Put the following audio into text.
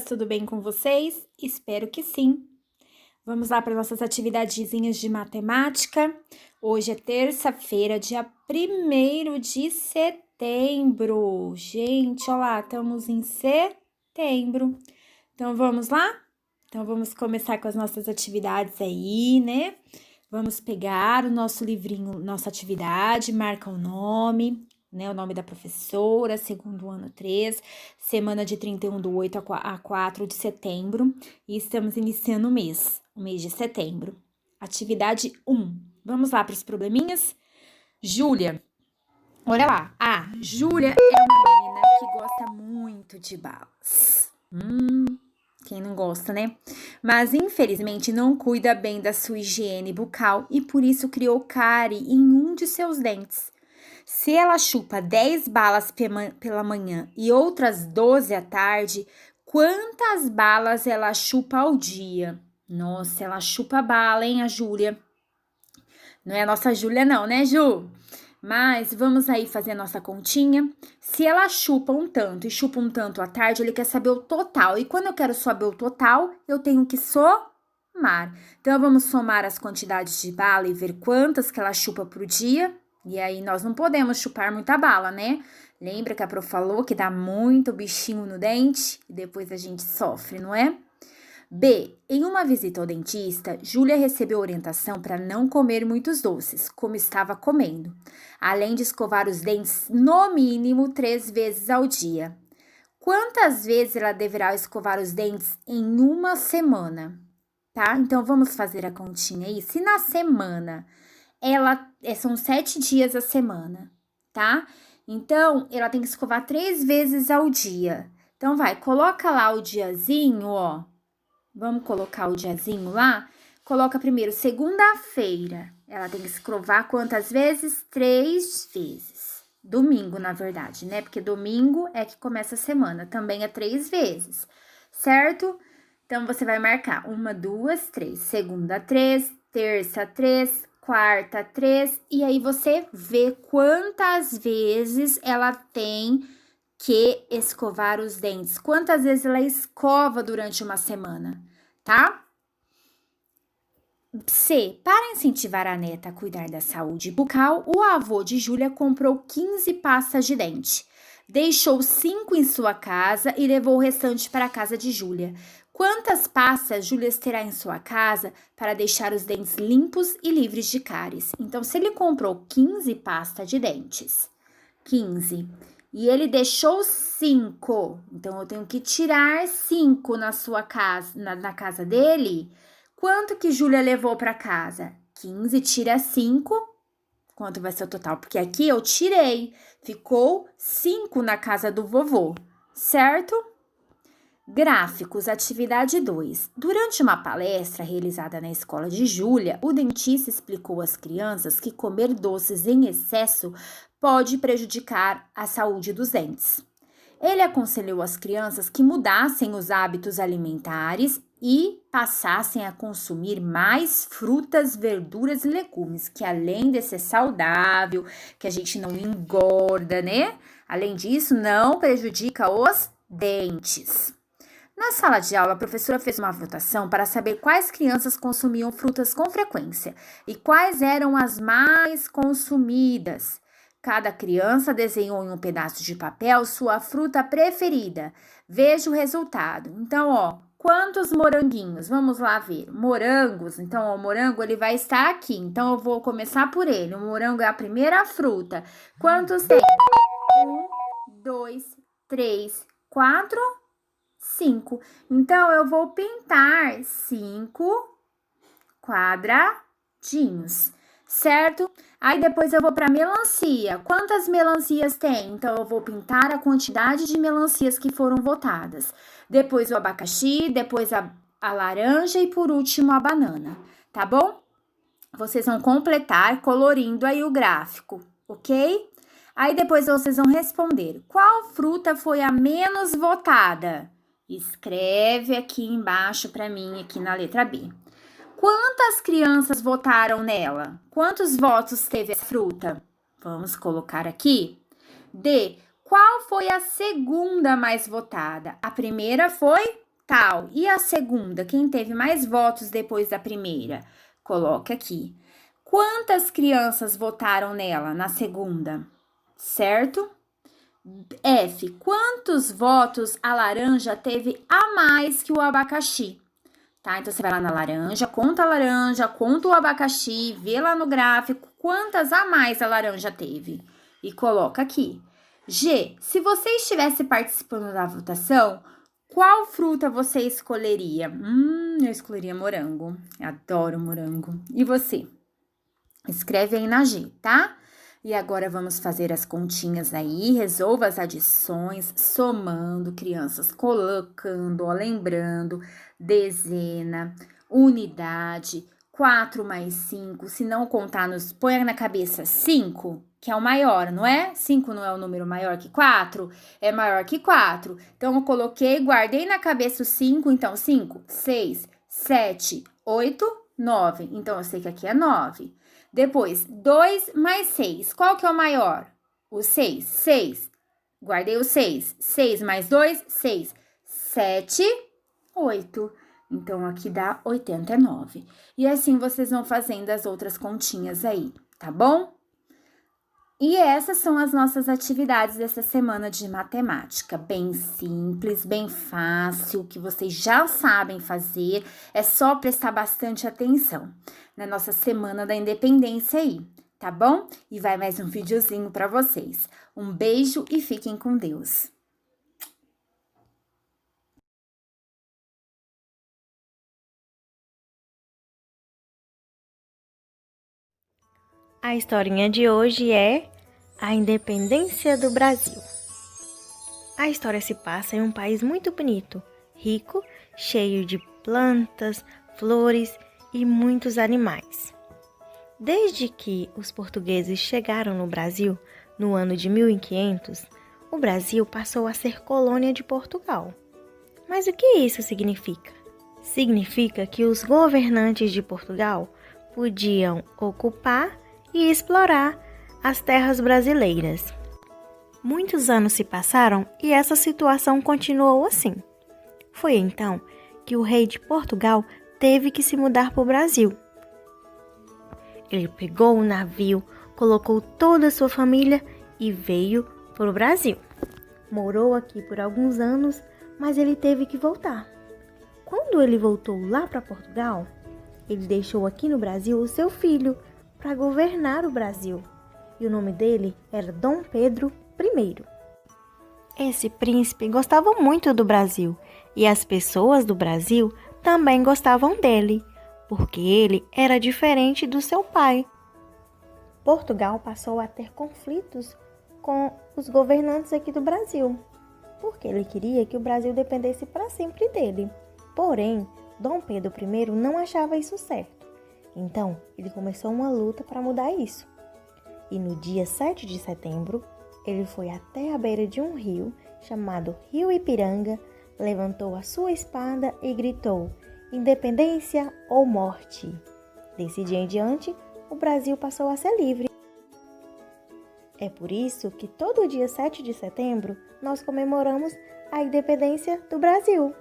Tudo bem com vocês? Espero que sim. Vamos lá para nossas atividadezinhas de matemática. Hoje é terça-feira, dia 1º de setembro. Gente, olha lá, estamos em setembro. Então, vamos lá? Então, vamos começar com as nossas atividades aí, né? Vamos pegar o nosso livrinho, nossa atividade, marca o nome, né? O nome da professora, segundo ano 3, semana de 31/8 a 4 de setembro. E estamos iniciando o mês de setembro. Atividade 1. Vamos lá para os probleminhas? Júlia, olha lá. Júlia é uma menina que gosta muito de balas. Quem não gosta, né? Mas infelizmente não cuida bem da sua higiene bucal e por isso criou cárie em um de seus dentes. Se ela chupa 10 balas pela manhã e outras 12 à tarde, quantas balas ela chupa ao dia? Nossa, ela chupa bala, hein, a Júlia? Não é a nossa Júlia não, né, Ju? Mas vamos aí fazer a nossa continha. Se ela chupa um tanto e chupa um tanto à tarde, ele quer saber o total. E quando eu quero saber o total, eu tenho que somar. Então, vamos somar as quantidades de bala e ver quantas que ela chupa por dia. E aí, nós não podemos chupar muita bala, né? Lembra que a prof falou que dá muito bichinho no dente e depois a gente sofre, não é? B. Em uma visita ao dentista, Júlia recebeu orientação para não comer muitos doces, como estava comendo, além de escovar os dentes no mínimo 3 vezes ao dia. Quantas vezes ela deverá escovar os dentes em uma semana? Tá? Então, vamos fazer a continha aí. Se na semana, são 7 dias a semana, tá? Então, ela tem que escovar 3 vezes ao dia. Então, coloca lá o diazinho, ó. Vamos colocar o diazinho lá? Coloca primeiro segunda-feira. Ela tem que escovar quantas vezes? 3 vezes. Domingo, na verdade, né? Porque domingo é que começa a semana. Também é 3 vezes, certo? Então, você vai marcar 1, 2, 3. Segunda, 3. Terça, 3. Quarta, 3. E aí, você vê quantas vezes ela tem que escovar os dentes. Quantas vezes ela escova durante uma semana, tá? C. Para incentivar a neta a cuidar da saúde bucal, o avô de Júlia comprou 15 pastas de dente. Deixou 5 em sua casa e levou o restante para a casa de Júlia. Quantas pastas Júlia terá em sua casa para deixar os dentes limpos e livres de cáries? Então, se ele comprou 15 pastas de dentes, 15, e ele deixou 5, então eu tenho que tirar 5 na sua casa, na casa dele. Quanto que Júlia levou para casa? 15 tira 5, quanto vai ser o total? Porque aqui eu tirei, ficou 5 na casa do vovô, certo? Gráficos, atividade 2. Durante uma palestra realizada na escola de Júlia, o dentista explicou às crianças que comer doces em excesso pode prejudicar a saúde dos dentes. Ele aconselhou as crianças que mudassem os hábitos alimentares e passassem a consumir mais frutas, verduras e legumes, que além de ser saudável, que a gente não engorda, né? Além disso, não prejudica os dentes. Na sala de aula, a professora fez uma votação para saber quais crianças consumiam frutas com frequência e quais eram as mais consumidas. Cada criança desenhou em um pedaço de papel sua fruta preferida. Veja o resultado. Então, ó, quantos moranguinhos? Vamos lá ver. Morangos. Então, ó, o morango ele vai estar aqui. Então, eu vou começar por ele. O morango é a primeira fruta. Quantos tem? 1, 2, 3, 4, 5. Então, eu vou pintar 5 quadradinhos, certo? Aí, depois eu vou para melancia. Quantas melancias tem? Então, eu vou pintar a quantidade de melancias que foram votadas. Depois o abacaxi, depois a laranja e, por último, a banana, tá bom? Vocês vão completar colorindo aí o gráfico, ok? Aí, depois vocês vão responder. Qual fruta foi a menos votada? Escreve aqui embaixo para mim, aqui na letra B. Quantas crianças votaram nela? Quantos votos teve a fruta? Vamos colocar aqui. D. Qual foi a segunda mais votada? A primeira foi tal. E a segunda? Quem teve mais votos depois da primeira? Coloca aqui. Quantas crianças votaram nela, na segunda? Certo? F. Quantos votos a laranja teve a mais que o abacaxi? Tá? Então, você vai lá na laranja, conta o abacaxi, vê lá no gráfico quantas a mais a laranja teve. E coloca aqui. G. Se você estivesse participando da votação, qual fruta você escolheria? Eu escolheria morango. Eu adoro morango. E você? Escreve aí na G, tá? E agora vamos fazer as continhas aí, resolva as adições, somando, crianças, colocando, ó, lembrando, dezena, unidade, 4 mais 5, se não contar, põe na cabeça 5, que é o maior, não é? 5 não é o número maior que 4? É maior que 4. Então, eu coloquei, guardei na cabeça o 5, então 5, 6, 7, 8, 9. Então, eu sei que aqui é 9. Depois, 2 mais 6. Qual que é o maior? O 6. 6. Guardei o 6. 6 mais 2, 6. 7, 8. Então, aqui dá 89. E assim vocês vão fazendo as outras continhas aí, tá bom? E essas são as nossas atividades dessa semana de matemática. Bem simples, bem fácil, que vocês já sabem fazer. É só prestar bastante atenção na nossa semana da independência aí, tá bom? E vai mais um videozinho para vocês. Um beijo e fiquem com Deus. A historinha de hoje é a independência do Brasil. A história se passa em um país muito bonito, rico, cheio de plantas, flores e muitos animais. Desde que os portugueses chegaram no Brasil, no ano de 1500, o Brasil passou a ser colônia de Portugal. Mas o que isso significa? Significa que os governantes de Portugal podiam ocupar e explorar as terras brasileiras. Muitos anos se passaram e essa situação continuou assim. Foi então que o rei de Portugal teve que se mudar para o Brasil. Ele pegou um navio, colocou toda a sua família e veio para o Brasil. Morou aqui por alguns anos, mas ele teve que voltar. Quando ele voltou lá para Portugal, ele deixou aqui no Brasil o seu filho para governar o Brasil. E o nome dele era Dom Pedro I. Esse príncipe gostava muito do Brasil e as pessoas do Brasil também gostavam dele, porque ele era diferente do seu pai. Portugal passou a ter conflitos com os governantes aqui do Brasil, porque ele queria que o Brasil dependesse para sempre dele. Porém, Dom Pedro I não achava isso certo. Então, ele começou uma luta para mudar isso. E no dia 7 de setembro, ele foi até a beira de um rio, chamado Rio Ipiranga, levantou a sua espada e gritou: independência ou morte. Desse dia em diante, o Brasil passou a ser livre. É por isso que todo dia 7 de setembro, nós comemoramos a independência do Brasil.